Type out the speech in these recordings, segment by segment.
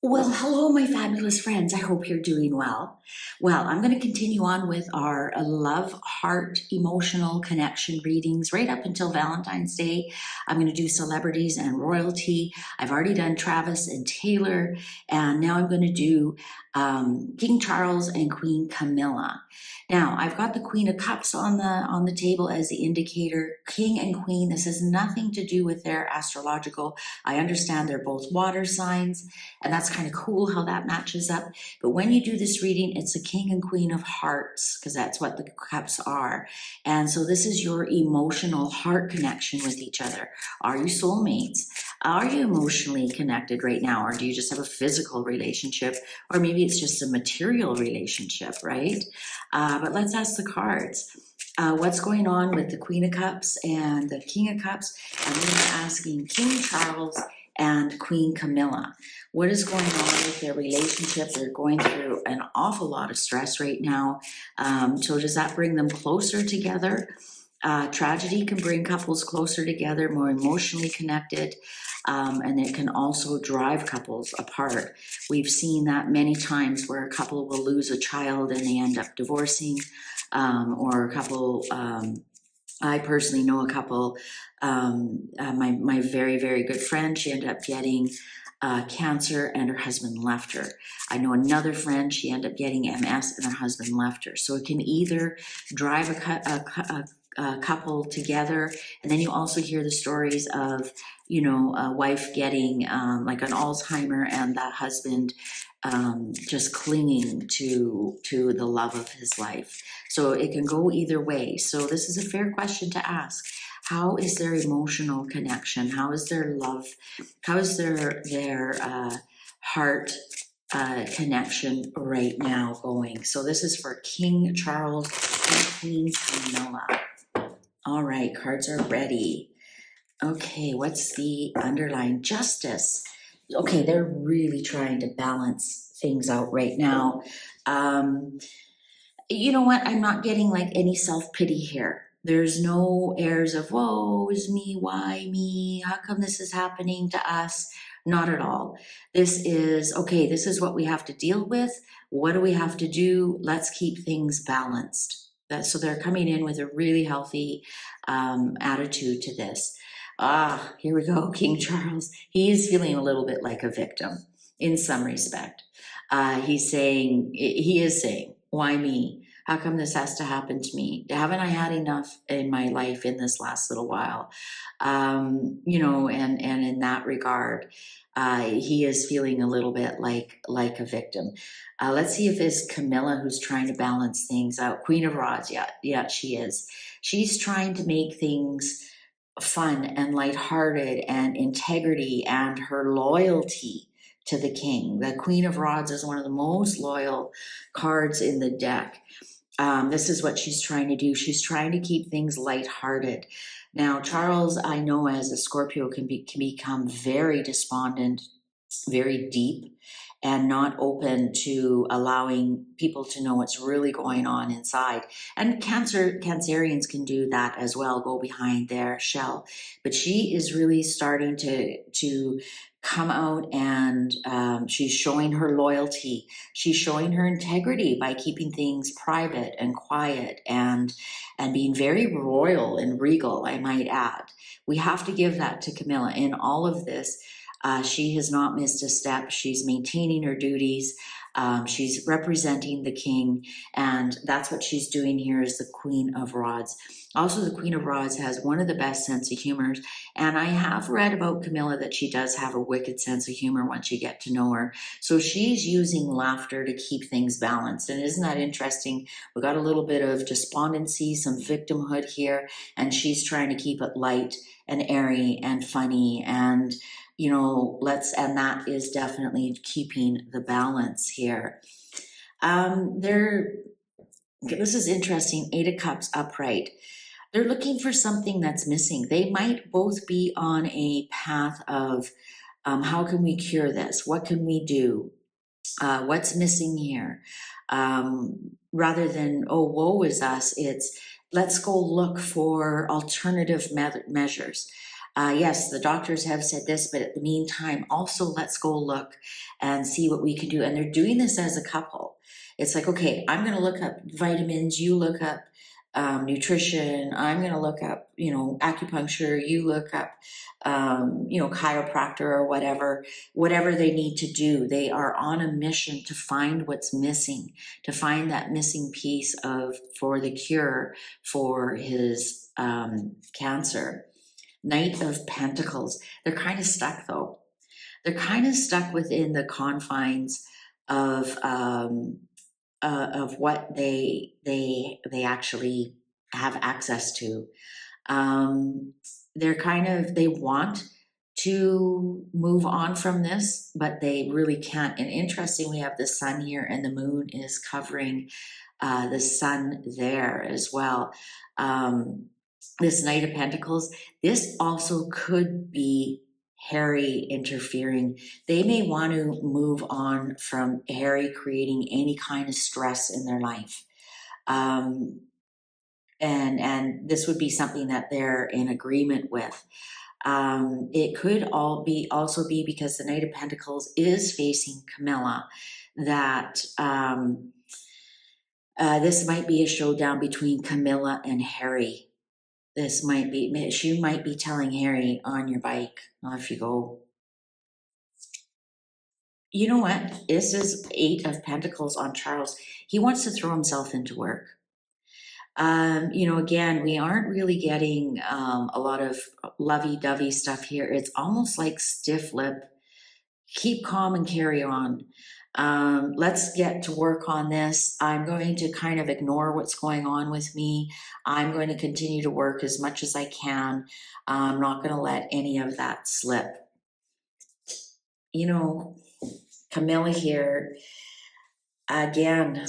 Well, hello, my fabulous friends. I hope you're doing well. Well, I'm going to continue on with our love, heart, emotional connection readings right up until Valentine's Day. I'm going to do celebrities and royalty. I've already done Travis and Taylor, and now I'm going to do King Charles and Queen Camilla. Now, I've got the Queen of Cups on the table as the indicator. King and Queen. This has nothing to do with their astrological. I understand they're both water signs. And that's kind of cool how that matches up. But when you do this reading, it's a king and queen of hearts, because that's what the cups are. And so this is your emotional heart connection with each other. Are you soulmates? Are you emotionally connected right now? Or do you just have a physical relationship? Or maybe it's just a material relationship, right? But let's ask the cards. What's going on with the Queen of Cups and the King of Cups? And we're asking King Charles and Queen Camilla. What is going on with their relationship? They're going through an awful lot of stress right now. So does that bring them closer together? Tragedy can bring couples closer together, more emotionally connected, and it can also drive couples apart. We've seen that many times where a couple will lose a child and they end up divorcing, or a couple, I personally know a couple, my very, very good friend, she ended up getting cancer and her husband left her. I know another friend, she ended up getting MS and her husband left her. So it can either drive a couple together, and then you also hear the stories of, a wife getting like an Alzheimer and the husband just clinging to the love of his life. So it can go either way. So this is a fair question to ask. How is their emotional connection? How is their love? How is their heart connection right now going? So this is for King Charles and Queen Camilla. All right, cards are ready. Okay, what's the underlying justice? Okay, they're really trying to balance things out right now. You know what? I'm not getting like any self-pity here. There's no airs of, woe is me, why me? How come this is happening to us? Not at all. This is, okay, this is what we have to deal with. What do we have to do? Let's keep things balanced. So they're coming in with a really healthy attitude to this. Here we go, King Charles. He is feeling a little bit like a victim in some respect. He is saying, why me? How come this has to happen to me? Haven't I had enough in my life in this last little while? And in that regard, he is feeling a little bit like a victim. Let's see if it's Camilla who's trying to balance things out. Queen of Rods, yeah, she is. She's trying to make things fun and lighthearted and integrity and her loyalty to the king. The Queen of Rods is one of the most loyal cards in the deck. This is what she's trying to do. She's trying to keep things lighthearted. Now, Charles, I know as a Scorpio can become very despondent, very deep, and not open to allowing people to know what's really going on inside. And Cancerians can do that as well, go behind their shell. But she is really starting to come out, and she's showing her loyalty. She's showing her integrity by keeping things private and quiet and being very royal and regal, I might add. We have to give that to Camilla in all of this. She has not missed a step. She's maintaining her duties. She's representing the king, and that's what she's doing here as the Queen of Rods. Also, the Queen of Rods has one of the best sense of humors, and I have read about Camilla that she does have a wicked sense of humor once you get to know her. So she's using laughter to keep things balanced, and isn't that interesting? We got a little bit of despondency, some victimhood here, and she's trying to keep it light and airy and funny and and that is definitely keeping the balance here. This is interesting, 8 of Cups upright. They're looking for something that's missing. They might both be on a path of how can we cure this? What can we do? What's missing here? Rather than, oh, woe is us, it's let's go look for alternative measures. Yes, the doctors have said this, but in the meantime, also let's go look and see what we can do. And they're doing this as a couple. It's like, okay, I'm going to look up vitamins, you look up nutrition, I'm going to look up, acupuncture, you look up, chiropractor or whatever they need to do. They are on a mission to find what's missing, to find that missing piece for the cure for his cancer. Knight of Pentacles. They're kind of stuck though. They're kind of stuck within the confines of what they actually have access to. They want to move on from this, but they really can't. And interesting, we have the sun here, and the moon is covering the sun there as well. This Knight of Pentacles, this also could be Harry interfering. They may want to move on from Harry creating any kind of stress in their life. And this would be something that they're in agreement with. It could also be because the Knight of Pentacles is facing Camilla, that this might be a showdown between Camilla and Harry. She might be telling Harry, on your bike, off you go. You know what? This is Eight of Pentacles on Charles. He wants to throw himself into work. Again, we aren't really getting a lot of lovey-dovey stuff here. It's almost like stiff lip. Keep calm and carry on. Let's get to work on this. I'm going to kind of ignore what's going on with me. I'm going to continue to work as much as I can. I'm not going to let any of that slip. Camilla here, again,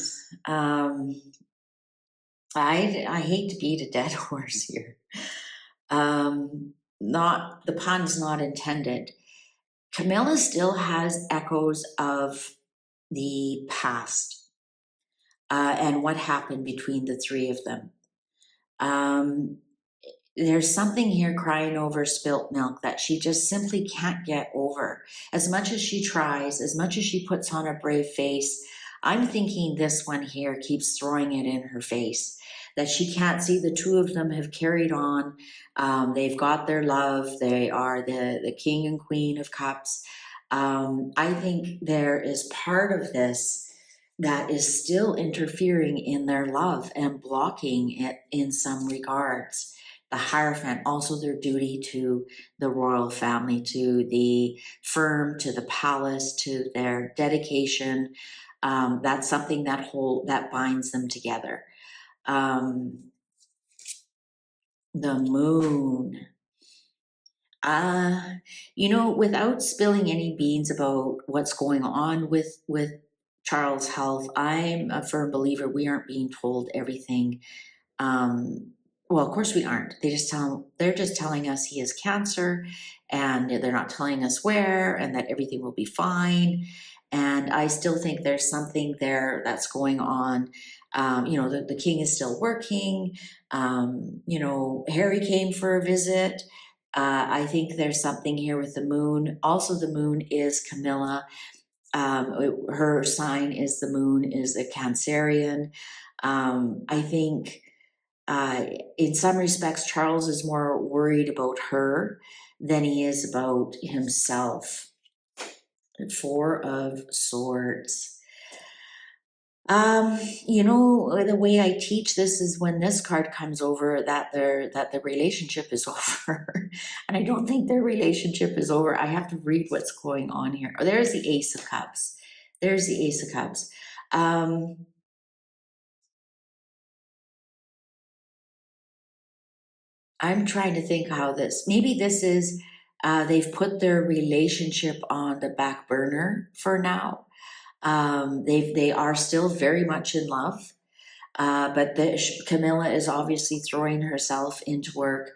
I hate to beat a dead horse here. The pun's not intended. Camilla still has echoes of the past and what happened between the three of them. There's something here crying over spilt milk that she just simply can't get over. As much as she tries, as much as she puts on a brave face, I'm thinking this one here keeps throwing it in her face, that she can't see the two of them have carried on. They've got their love. They are the king and queen of cups. I think there is part of this that is still interfering in their love and blocking it in some regards. The Hierophant, also their duty to the royal family, to the firm, to the palace, to their dedication. That's something that binds them together. The moon. Without spilling any beans about what's going on with Charles' health, I'm a firm believer we aren't being told everything. Well, of course we aren't. They're just telling us he has cancer, and they're not telling us where, and that everything will be fine. And I still think there's something there that's going on. The king is still working. Harry came for a visit. I think there's something here with the moon. Also, the moon is Camilla. Her sign is the moon, is a Cancerian. I think in some respects, Charles is more worried about her than he is about himself. Four of Swords. The way I teach this is when this card comes over, that the relationship is over. And I don't think their relationship is over. I have to read what's going on here. Oh, there's the Ace of Cups. There's the Ace of Cups. I'm trying to think how maybe this is, they've put their relationship on the back burner for now. They are still very much in love, but Camilla is obviously throwing herself into work.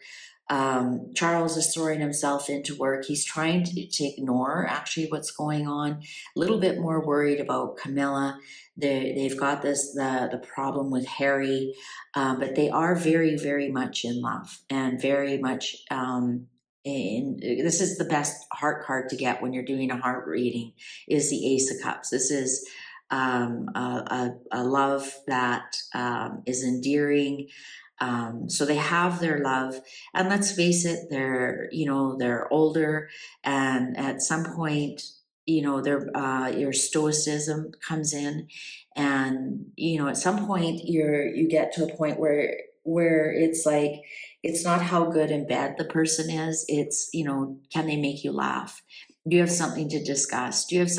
Charles is throwing himself into work. He's trying to ignore actually what's going on. A little bit more worried about Camilla. They've got the problem with Harry, but they are very, very much in love and very much and this is the best heart card to get when you're doing a heart reading, is the Ace of Cups. This is a love that is endearing. So they have their love, and let's face it, they're older, and at some point, their your stoicism comes in, and at some point you get to a point where it's like, it's not how good and bad the person is. It's, can they make you laugh? Do you have something to discuss? Do you have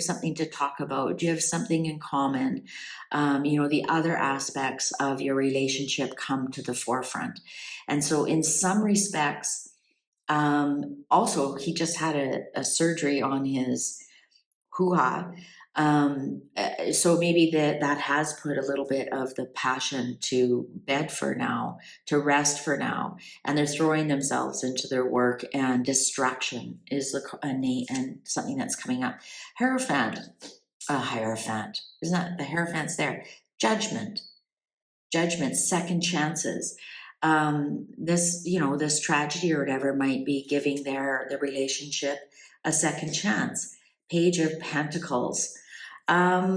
something to talk about? Do you have something in common? The other aspects of your relationship come to the forefront. And so in some respects, also he just had a surgery on his hoo-ha. So maybe that has put a little bit of the passion to bed for now, to rest for now, and they're throwing themselves into their work. And distraction is and something that's coming up. Hierophant, isn't that the Hierophant's there? Judgment, second chances. This tragedy or whatever might be giving the relationship a second chance. Page of Pentacles. I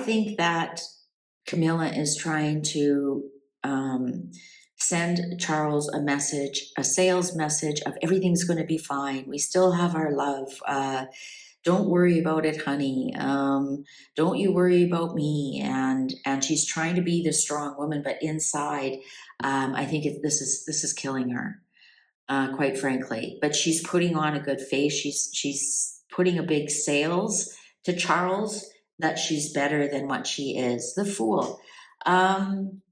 think that Camilla is trying to send Charles a message, a sales message of everything's going to be fine. We still have our love. Don't worry about it, honey. Don't you worry about me. And she's trying to be the strong woman, but inside, I think this is killing her. Quite frankly, but she's putting on a good face. She's putting a big sales to Charles that she's better than what she is. The Fool. I'm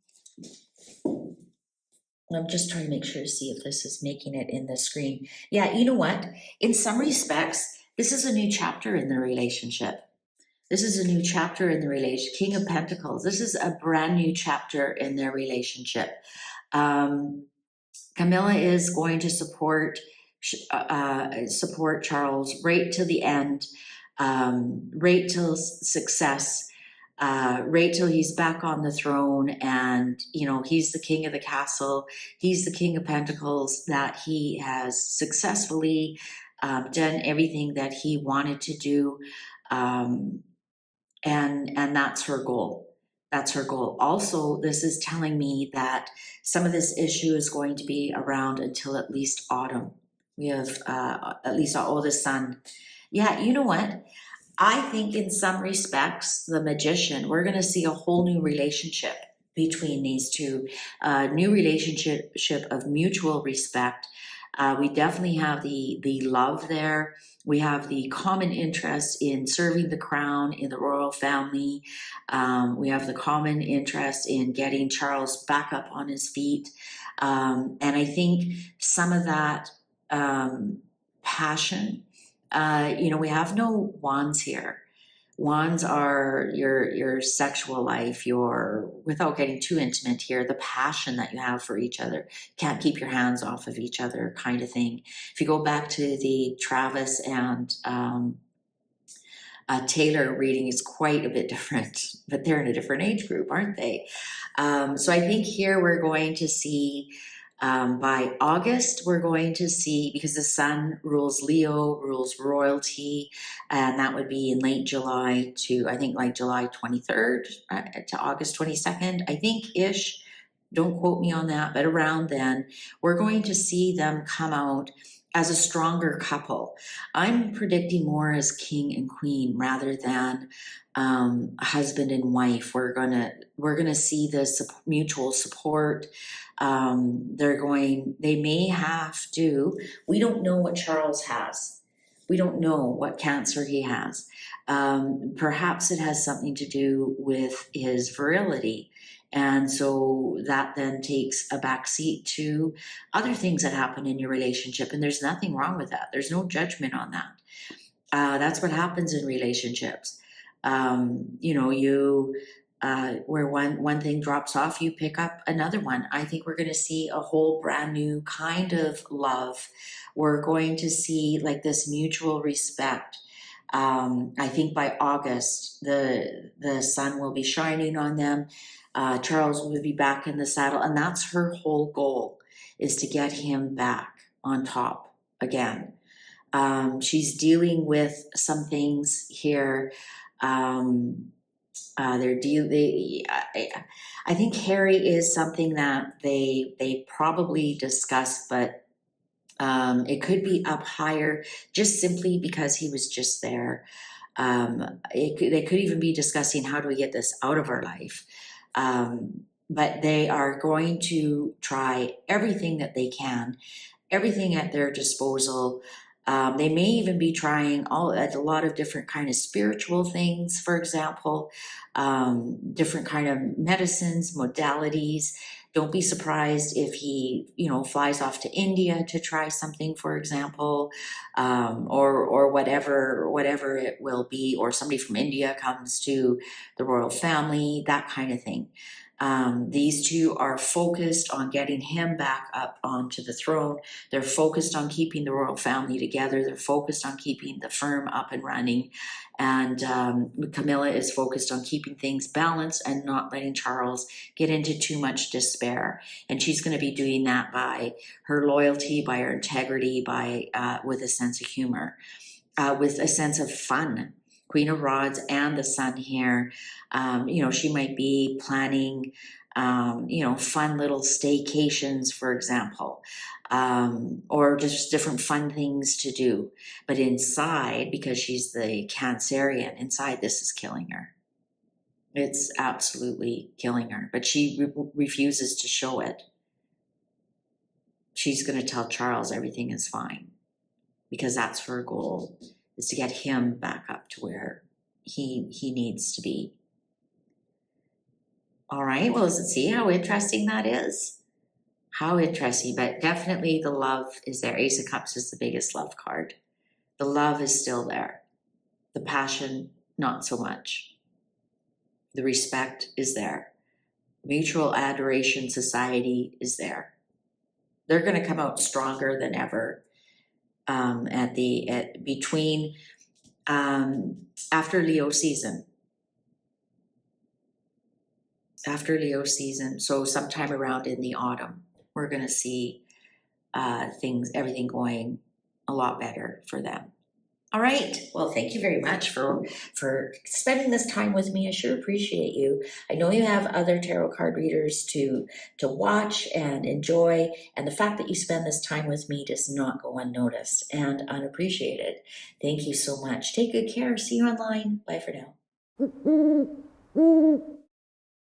just trying to make sure to see if this is making it in the screen. Yeah, you know what? In some respects, this is a new chapter in the relationship. This is a new chapter in the relationship. King of Pentacles. This is a brand new chapter in their relationship. Camilla is going to support Charles right to the end, right till success, right till he's back on the throne, and he's the king of the castle. He's the King of Pentacles, that he has successfully done everything that he wanted to do, and that's her goal. That's her goal. Also, this is telling me that some of this issue is going to be around until at least autumn. We have at least the sun. Yeah, you know what? I think in some respects, the Magician, we're going to see a whole new relationship between these two. New relationship of mutual respect. We definitely have the love there. We have the common interest in serving the crown in the royal family. We have the common interest in getting Charles back up on his feet. And I think some of that passion, we have no wands here. Wands are your sexual life, without getting too intimate here, the passion that you have for each other. Can't keep your hands off of each other kind of thing. If you go back to the Travis and Taylor reading, is quite a bit different, but they're in a different age group, aren't they? So I think here we're going to see, by August, we're going to see, because the sun rules Leo, rules royalty, and that would be in late July to, I think, like July 23rd to August 22nd, I think, ish. Don't quote me on that, but around then, we're going to see them come out as a stronger couple. I'm predicting more as king and queen rather than husband and wife. We're gonna see this mutual support. They may have to. We don't know what Charles has. We don't know what cancer he has. Perhaps it has something to do with his virility. And so that then takes a backseat to other things that happen in your relationship. And there's nothing wrong with that. There's no judgment on that. That's what happens in relationships. Where one thing drops off, you pick up another one. I think we're going to see a whole brand new kind of love. We're going to see like this mutual respect. I think by August, the sun will be shining on them. Charles would be back in the saddle, and that's her whole goal, is to get him back on top again. She's dealing with some things here. I think Harry is something that they probably discuss, but it could be up higher just simply because he was just there. They could even be discussing, how do we get this out of our life? But they are going to try everything that they can, everything at their disposal. They may even be trying a lot of different kind of spiritual things, for example, different kind of medicines, modalities. Don't be surprised if he, flies off to India to try something, for example, or whatever it will be, or somebody from India comes to the royal family, that kind of thing. These two are focused on getting him back up onto the throne. They're focused on keeping the royal family together. They're focused on keeping the firm up and running. And Camilla is focused on keeping things balanced and not letting Charles get into too much despair. And she's going to be doing that by her loyalty, by her integrity, by with a sense of humor, with a sense of fun. Queen of Rods and the Sun here. She might be planning, fun little staycations, for example, or just different fun things to do. But inside, because she's the Cancerian, inside this is killing her. It's absolutely killing her, but she refuses to show it. She's going to tell Charles everything is fine, because that's her goal, is to get him back up to where he needs to be. All right, well, let's see how interesting that is. How interesting, but definitely the love is there. Ace of Cups is the biggest love card. The love is still there. The passion, not so much. The respect is there. Mutual adoration society is there. They're going to come out stronger than ever. After Leo season. So sometime around in the autumn, we're going to see everything going a lot better for them. All right. Well, thank you very much for spending this time with me. I sure appreciate you. I know you have other tarot card readers to watch and enjoy, and the fact that you spend this time with me does not go unnoticed and unappreciated. Thank you so much. Take good care. See you online. Bye for now.